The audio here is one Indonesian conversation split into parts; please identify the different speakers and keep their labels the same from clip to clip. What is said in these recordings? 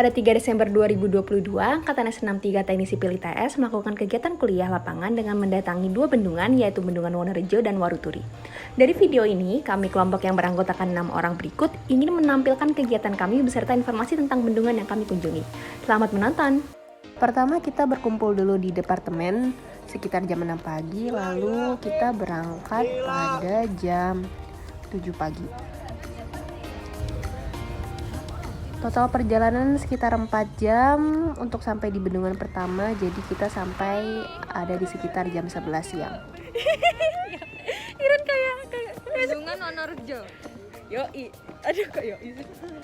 Speaker 1: Pada 3 Desember 2022, Angkatan S63 Teknik Sipil ITS melakukan kegiatan kuliah lapangan dengan mendatangi dua bendungan, yaitu Bendungan Wonorejo dan Waruturi. Dari video ini, kami kelompok yang beranggotakan 6 orang berikut ingin menampilkan kegiatan kami beserta informasi tentang bendungan yang kami kunjungi. Selamat menonton!
Speaker 2: Pertama kita berkumpul dulu di departemen sekitar jam 6 pagi, lalu kita berangkat pada jam 7 pagi. Total perjalanan sekitar 4 jam untuk sampai di bendungan pertama, jadi kita sampai ada di sekitar jam 11 siang.
Speaker 1: Iren kayak
Speaker 3: Bendungan Wonorejo.
Speaker 1: Yoi, aduh kok yoi sih.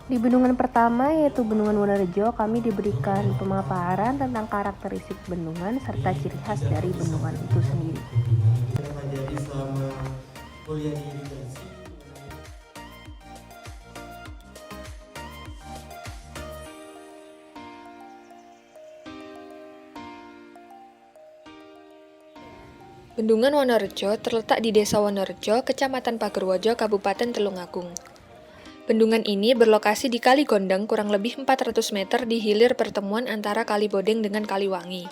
Speaker 2: Di bendungan pertama yaitu Bendungan Wonorejo, kami diberikan pemaparan tentang karakteristik bendungan serta ciri khas dari bendungan itu sendiri.
Speaker 4: Jadi selama kuliah di irigasi,
Speaker 3: Bendungan Wonorejo terletak di Desa Wonorejo, Kecamatan Pagerwojo, Kabupaten Tulungagung. Bendungan ini berlokasi di Kali Gondang kurang lebih 400 meter di hilir pertemuan antara Kali Bodeng dengan Kaliwangi.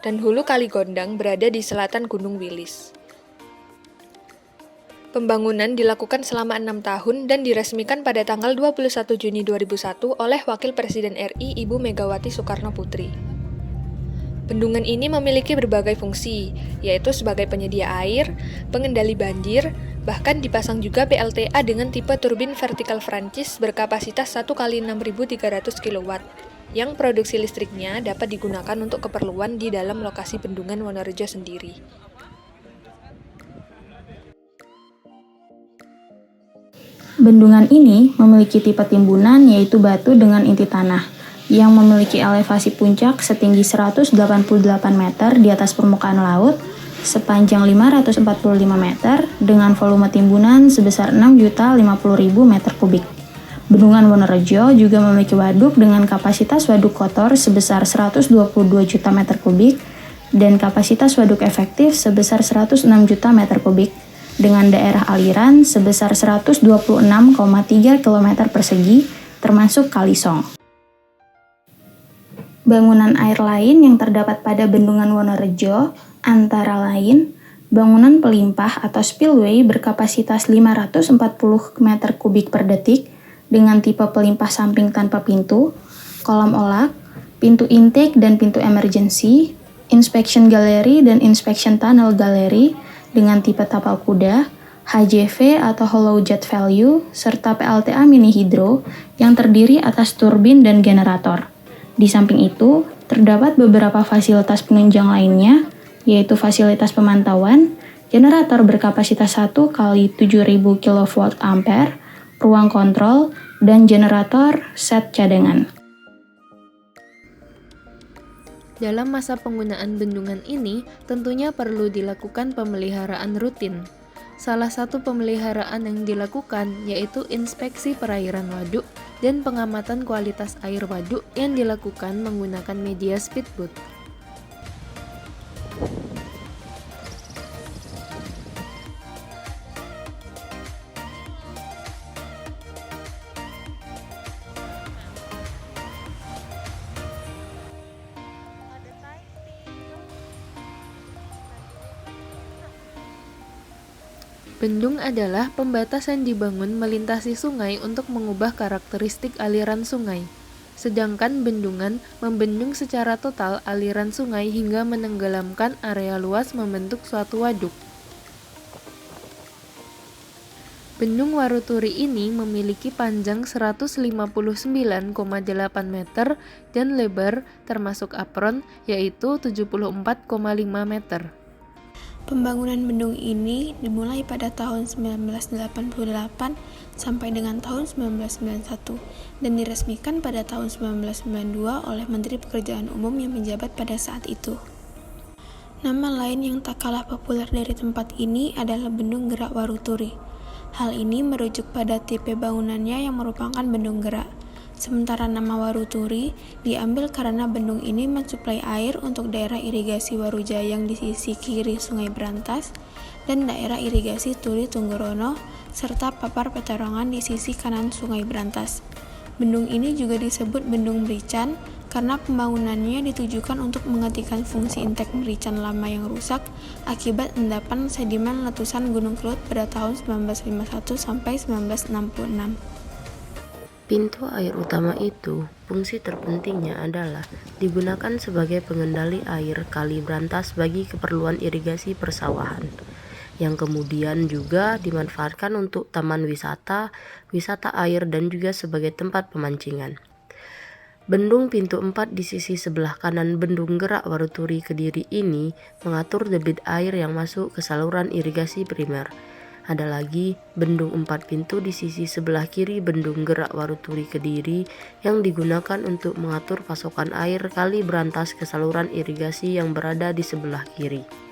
Speaker 3: Dan hulu Kali Gondang berada di selatan Gunung Wilis. Pembangunan dilakukan selama 6 tahun dan diresmikan pada tanggal 21 Juni 2001 oleh Wakil Presiden RI Ibu Megawati Soekarno Putri. Bendungan ini memiliki berbagai fungsi, yaitu sebagai penyedia air, pengendali banjir, bahkan dipasang juga PLTA dengan tipe turbin vertikal Francis berkapasitas 1 kali 6.300 kW, yang produksi listriknya dapat digunakan untuk keperluan di dalam lokasi Bendungan Wonorejo sendiri.
Speaker 5: Bendungan ini memiliki tipe timbunan, yaitu batu dengan inti tanah, yang memiliki elevasi puncak setinggi 188 meter di atas permukaan laut, sepanjang 545 meter, dengan volume timbunan sebesar 6.050.000 meter kubik. Bendungan Wonorejo juga memiliki waduk dengan kapasitas waduk kotor sebesar 122 juta meter kubik, dan kapasitas waduk efektif sebesar 106 juta meter kubik, dengan daerah aliran sebesar 126,3 km persegi, termasuk Kalisong. Bangunan air lain yang terdapat pada Bendungan Wonorejo antara lain bangunan pelimpah atau spillway berkapasitas 540 meter kubik per detik dengan tipe pelimpah samping tanpa pintu, kolam olak, pintu intake dan pintu emergency, inspection gallery dan inspection tunnel gallery dengan tipe tapal kuda, HJV atau hollow jet valve, serta PLTA mini hidro yang terdiri atas turbin dan generator. Di samping itu, terdapat beberapa fasilitas penunjang lainnya, yaitu fasilitas pemantauan, generator berkapasitas 1 kali 7.000 kVA, ruang kontrol, dan generator set cadangan.
Speaker 6: Dalam masa penggunaan bendungan ini, tentunya perlu dilakukan pemeliharaan rutin. Salah satu pemeliharaan yang dilakukan yaitu inspeksi perairan waduk dan pengamatan kualitas air waduk yang dilakukan menggunakan media speedboat. Bendung adalah pembatas yang dibangun melintasi sungai untuk mengubah karakteristik aliran sungai. Sedangkan bendungan membendung secara total aliran sungai hingga menenggelamkan area luas membentuk suatu waduk. Bendung Waruturi ini memiliki panjang 159,8 meter dan lebar termasuk apron yaitu 74,5 meter.
Speaker 7: Pembangunan bendung ini dimulai pada tahun 1988 sampai dengan tahun 1991 dan diresmikan pada tahun 1992 oleh Menteri Pekerjaan Umum yang menjabat pada saat itu. Nama lain yang tak kalah populer dari tempat ini adalah Bendung Gerak Waruturi. Hal ini merujuk pada tipe bangunannya yang merupakan bendung gerak. Sementara nama Waruturi diambil karena bendung ini mensuplai air untuk daerah irigasi Warujayang di sisi kiri Sungai Brantas dan daerah irigasi Turi Tunggorono, serta Papar Peterongan di sisi kanan Sungai Brantas. Bendung ini juga disebut Bendung Merican karena pembangunannya ditujukan untuk menggantikan fungsi intek Merican lama yang rusak akibat endapan sedimen letusan Gunung Kelut pada tahun 1951 sampai 1966.
Speaker 2: Pintu air utama itu, fungsi terpentingnya adalah digunakan sebagai pengendali air Kali Brantas bagi keperluan irigasi persawahan, yang kemudian juga dimanfaatkan untuk taman wisata, wisata air, dan juga sebagai tempat pemancingan. Bendung Pintu 4 di sisi sebelah kanan Bendung Gerak Waruturi Kediri ini mengatur debit air yang masuk ke saluran irigasi primer. Ada lagi Bendung 4 Pintu di sisi sebelah kiri Bendung Gerak Waruturi Kediri yang digunakan untuk mengatur pasokan air Kali Brantas ke saluran irigasi yang berada di sebelah kiri.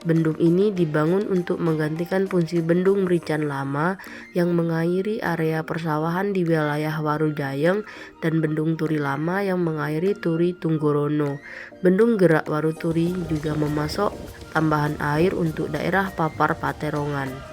Speaker 2: Bendung ini dibangun untuk menggantikan fungsi Bendung Merican lama yang mengairi area persawahan di wilayah Warujayeng dan Bendung Turi lama yang mengairi Turi Tunggorono. Bendung Gerak Waruturi juga memasok tambahan air untuk daerah Papar Peterongan.